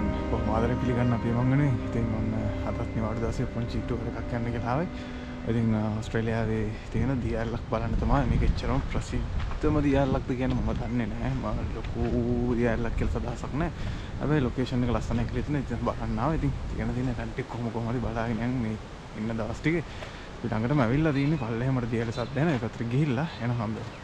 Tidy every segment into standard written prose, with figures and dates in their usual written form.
අයිබෝන් කොහොම ආදරේ පිළිගන්න අපි මංගනේ. ඉතින් ඔන්න අදත් නිවාඩු දවසේ පොන්චි ටූර් එකක් යන්න කියලා ආවේ. ඉතින් ඕස්ට්‍රේලියාවේ තියෙන දියැලක් බලන්න තමයි මේක එච්චරම ප්‍රසිද්ධම දියැලක්ද කියන මම දන්නේ නැහැ. මම ලොකු දියැලක් කියලා සදාසක් නැහැ. හැබැයි ලොකේෂන් එක ලස්සනයි කියලා ඉතින් බලන්න ආවා. ඉතින් තියෙන කන්ටෙක් කොහොම හරි බලාගෙන යන් මේ ඉන්න දවස් ටිකේ අපි ළඟටම ඇවිල්ලා තියෙන්නේ. පල්ලෙහාමට දියැල සද්ද එන ඒ පැත්තට ගිහිල්ලා එන හම්බෙන්න.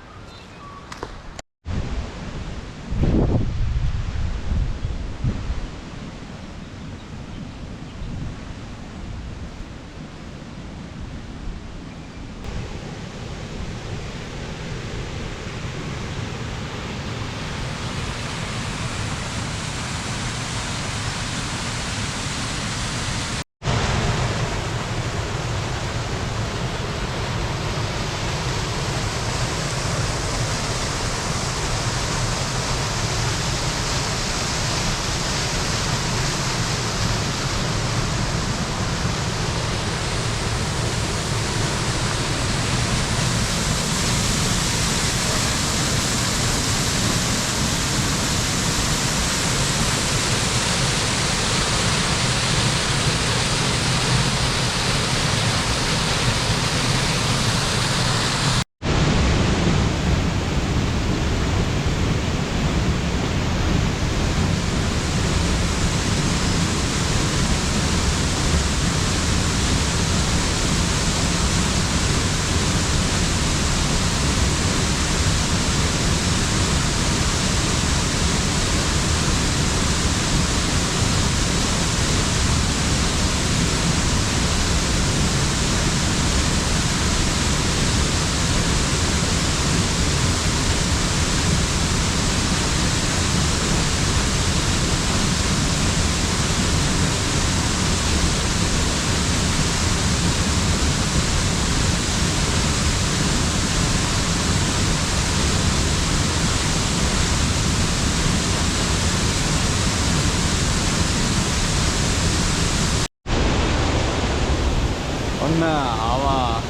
ඔන්න ආවා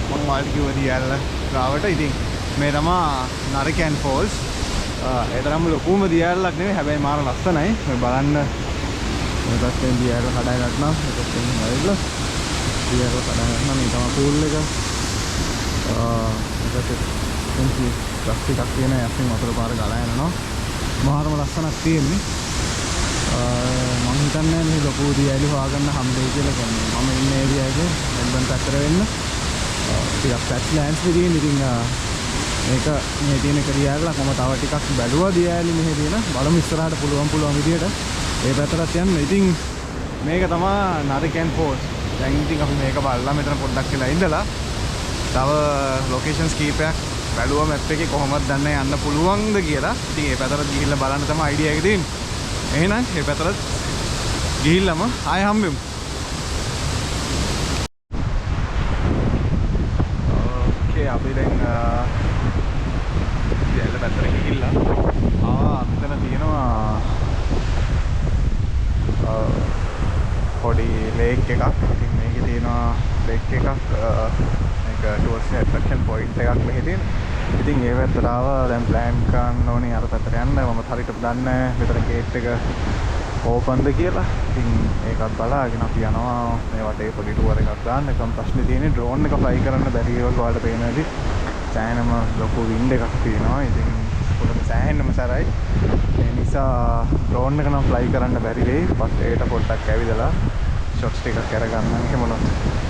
මම ඔයාලට කිව්ව දියැල ගාවට. ඉතින් මේ තමයි නරිකැන් ෆෝල්ස්. ඒ තරම්ම ලොකුම දියැලක් නෙවෙයි, හැබැයි මාර ලස්සනයි. මේ බලන්න මේ පැත්තෙන් දියැල කඩා ගන්නවා. මේ පැත්තෙන් ඇවිල්ලා දියැල කඩා ගන්නවා. මේ තමයි පූල් එක. ඒකට පුංචි රස්ටි එකක් තියෙන යකින් වතුර පාර ගලා යනවා. මාරම ලස්සනක් තියෙන්නේ. මම හිතන්නේ මේ ලොකු දියැලි හොයාගන්න හම්බෙයි කියලා. කියන්නේ මම ඉන්නේ ඒරියා එකේ මෙල්බන් පැත්තට වෙන්න ටිකක් පැට් ලෑන්ඩ්ස් විදිහින්. ඉතින් මේක මේ තියෙන එක දියැලක් මම තව ටිකක් බැලුවා දියැලි මෙහෙ තියෙන. බලමු ඉස්සරහට පුළුවන් විදියට ඒ පැත්තට යන්න. ඉතින් මේක තමයි නරිකැන් ෆෝල්ස්. දැන් ඉතින් අපි මේක බලලා මෙතන පොඩ්ඩක් කියලා ඉඳලා තව ලොකේෂන්ස් කීපයක් බැලුවා මැප් එකේ කොහොමද දන්නේ යන්න පුළුවන්ද කියලා. ඉතින් ඒ පැත්තට ගිහිල්ලා බලන්න තමයි අයිඩියා එක තියෙන්නේ. එහෙනම් මේ පැත්තට ගිහිල්ලාම ආයෙ හම්බෙමු. ඕකේ අපි දැන් දියැල පැත්තට ගිහිල්ලා අතන තියෙනවා පොඩි ලේක් එකක්. ඉතින් මේකේ තියෙනවා ලේක් එකක්. මේක ටුවර්ස් ඇට්‍රැක්ෂන් පොයින්ට් එකක් මෙහි තියෙන. ඉතින් ඒ පැත්තට ආවා. දැන් ප්ලෑන් කරන්න ඕනේ අර පැත්තට යන්න. මම හරියට දන්නේ මෙතන ගේට් එක ඕපන්ද කියලා. ඉතින් ඒකත් බලාගෙන අපි යනවා. මේ වටේ පොඩි ටුවර් එකක් ගන්න. එකම ප්‍රශ්නේ තියෙන්නේ ඩ්‍රෝන් එක ෆ්ලයි කරන්න බැරි වගේ ඔයාලට පේනවාද? සෑහෙනම ලොකු වින්ඩ් එකක් තියෙනවා. ඉතින් පොඩ්ඩක් සෑහෙනම සරයි. ඒ නිසා ඩ්‍රෝන් එක නම් ෆ්ලයි කරන්න බැරි වෙයි. පස්සේ ඒකට පොඩ්ඩක් ඇවිදලා ෂොට්ස් ටිකක් අරගන්න එහෙම මොනවද?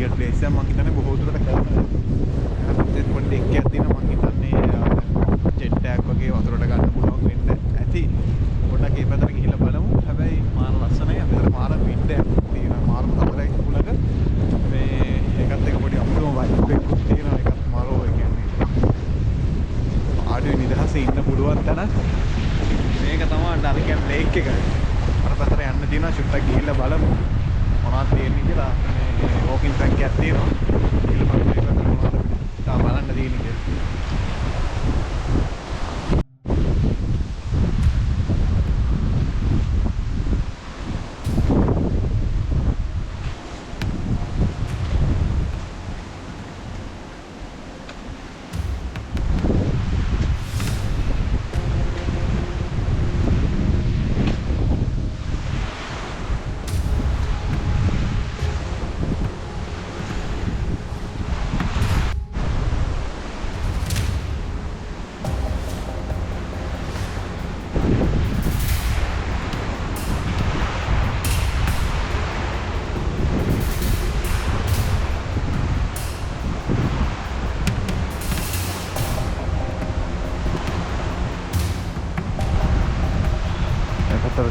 ටිකට් ප්ලේස් එක මම හිතන්නේ බොහෝ දුරට කරනවා. අපිට පොඩි එකක් තියෙනවා මම හිතන්නේ ජෙට් එකක් වගේ වතුරට ගන්න පුළුවන් වෙන්න ඇති. පොඩ්ඩක් ඒ පැත්තට ගිහිල්ලා බලමු. හැබැයි මාර ලස්සනයි. අපිට මාර වින්ඩ් එකක් තියෙනවා. මාර හතරයි කුලක. මේ ඒකත් එක පොඩි අමුතුම වයිබ් එකක් තියෙනවා. ඒකත් මාරෝ ඒ කියන්නේ ආඩියෝ නිදහසේ ඉන්න පුළුවන් තැන. මේක තමයි ඩල්ගන් ලේක් එක. අර පැත්තට යන්න තියෙනවා. චුට්ටක් ගිහිල්ලා බලමු. මොනවද තියෙන්නේ කියලා. මේ වෝකින් ට්‍රැක් එකක් තියෙනවා. ගිහිල්ලා බලමු මේ පැත්තට මොනවද තා බලන්න තියෙන්නේ කියලා.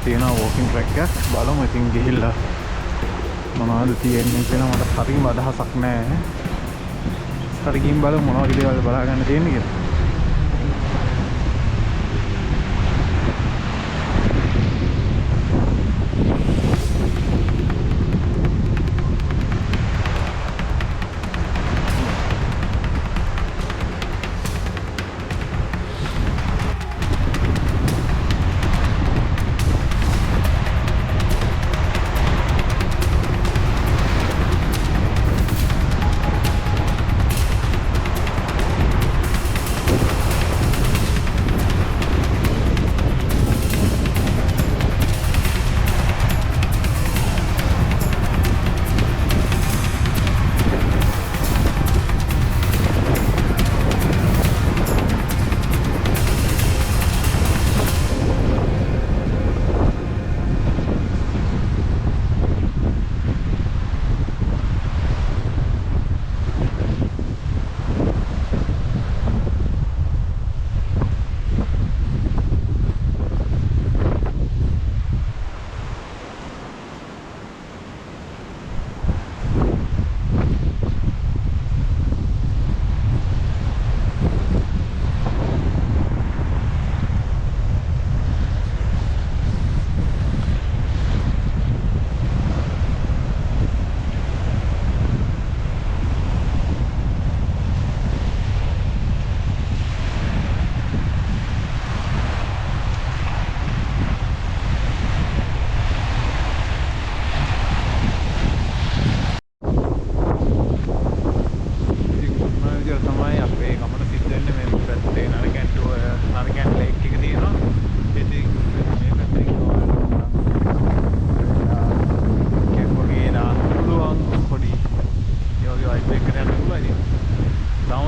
තියෙනවා වෝකින් ට්‍රැක් එකක් බලමු ඉතින් ගිහිල්ලා මොනවද තියෙන්නේ කියලා මට හරියම අදහසක් නැහැ. හරි ගිහින් බලමු මොනවද දේවල් බලා ගන්න තියෙන්නේ කියලා.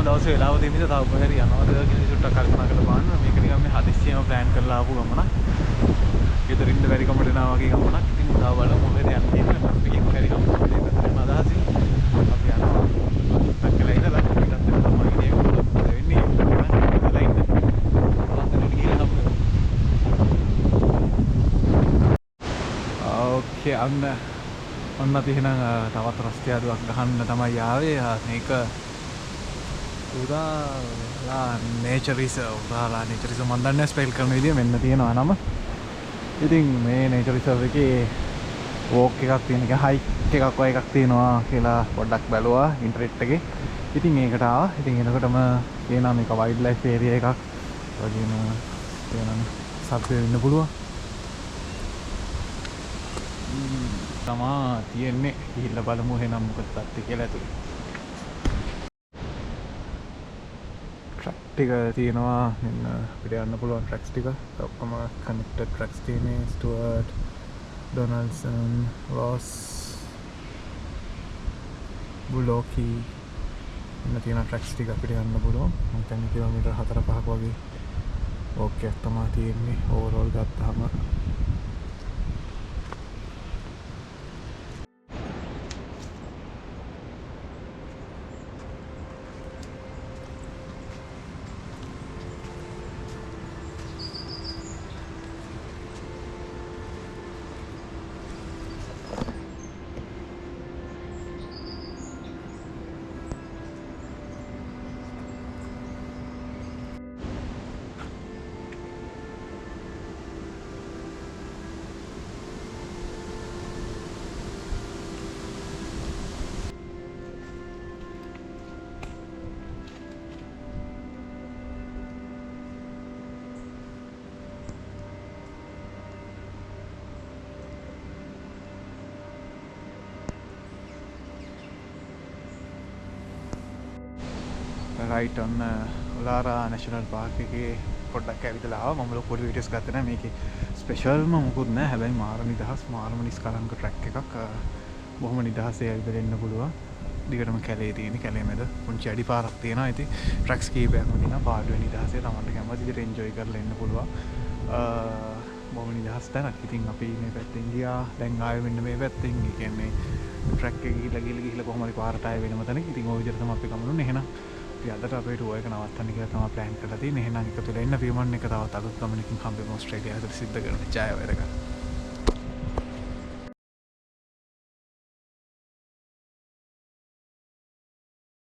දවස් වෙලාව දෙන්න තව කොහේ හරි යනවාද කියලා චුට්ටක් කල්පනා කරලා බලන්න. මේක නිකන් මේ හදිස්සියම ප්ලෑන් කරලා ආපු ගමනක්. ගෙදරින් ඉන්න බැරි කමට එනවා වගේ ගමනක්. ඉතින් තව බලමු මොකද යන්නේ කියලා. අපි මේක හරි ගමනක් අදහසින් අපි යනවා. චුට්ටක් කියලා ඉඳලා ඊටත් තමයි ඉන්නේ මොකද වෙන්නේ. ඉඳලා ඉන්න. අවස්ථාවට ගිහලා හම්බ වෙනවා. ඕකේ අන්න අපි එහෙනම් තවත් රස්තියාදුවක් ගහන්න තමයි ආවේ. මේක උදාලා නේචර් රිසර්ව් මම දන්නේ ස්පෙල් කරන විදිය මෙන්න තියෙනවා නම. ඉතින් මේ නේචර් රිසර්ව් එකේ වෝක් එකක් තියෙන එක හයික් එකක් වගේ එකක් තියෙනවා කියලා පොඩ්ඩක් බැලුවා ඉන්ටර්නෙට් එකේ. ඉතින් ඒකට ආවා. ඉතින් එනකොටම කියනවා මේක වයිල්ඩ් ලයිෆ් ඒරියා එකක් වගේම කියනවා සබ්වේ ඉන්න පුළුවන්. තමා තියෙන්නේ ගිහිල්ලා බලමු එහෙනම් මොකද තත්ත්වය කියලා ඇතුලේ. ටික තියෙනවා මෙන්න අපිට යන්න පුළුවන් ට්‍රැක්ස් ටික ඔක්කොම කනෙක්ටඩ් ට්‍රැක්ස් තියෙන්නේ ස්ටුවර්ට් ඩොනල්ඩ්සන් රොස් බුලෝකි මෙන්න තියෙන ට්‍රැක්ස් ටික අපිට යන්න පුළුවන්. මම හිතන්නේ කිලෝමීටර් 4-5ක් වගේ වෝක් එකක් තමයි තියෙන්නේ ඕවරෝල් ගත්තාම. රයිට් ඔන්න උලාරා නැෂනල් පාර්ක් එකේ පොඩ්ඩක් ඇවිදලා ආවා. මම ලොකු වීඩියෝස් ගත්තේ නැහැ. මේකේ ස්පෙෂල්ම මොකුත් නැහැ. හැබැයි මාර නිදහස් මාරම නිස්කලංක ට්‍රැක් එකක්. බොහොම නිදහසේ ඇවිදලා එන්න පුළුවන්. දිගටම කැලේ තියෙන කැලේ මැද පුංචි අඩි පාරක් තියෙනවා. ඉතින් ට්‍රැක්ස් කීපයක්ම තියෙනවා. පාඩුවේ නිදහසේ තමන්ට කැමති විදිහට එන්ජොයි කරලා එන්න පුළුවන්. බොහොම නිදහස් තැනක්. ඉතින් අපි මේ පැත්තෙන් ගියා. දැන් ආයෙ මෙන්න මේ පැත්තෙන්. ඒ කියන්නේ ට්‍රැක් එක ගිහිල්ලා කොහොම හරි පාරට ආයෙ වෙනම තැනක. ඉතින් ওই විදිහට තමයි අපි ගමනුනේ. එහෙනම් අපි අදට අපේ ටුවර් එක නවත්තන්න කියලා තමයි ප්ලෑන් කරලා තියෙන්නේ. එහෙනම් එකතු වෙලා ඉන්න පියමන් එක තවත් අලුත් ගමනකින් හම්බෙමු ඕස්ට්‍රේලියාවට සිද්ධ කරන ජය වේරක.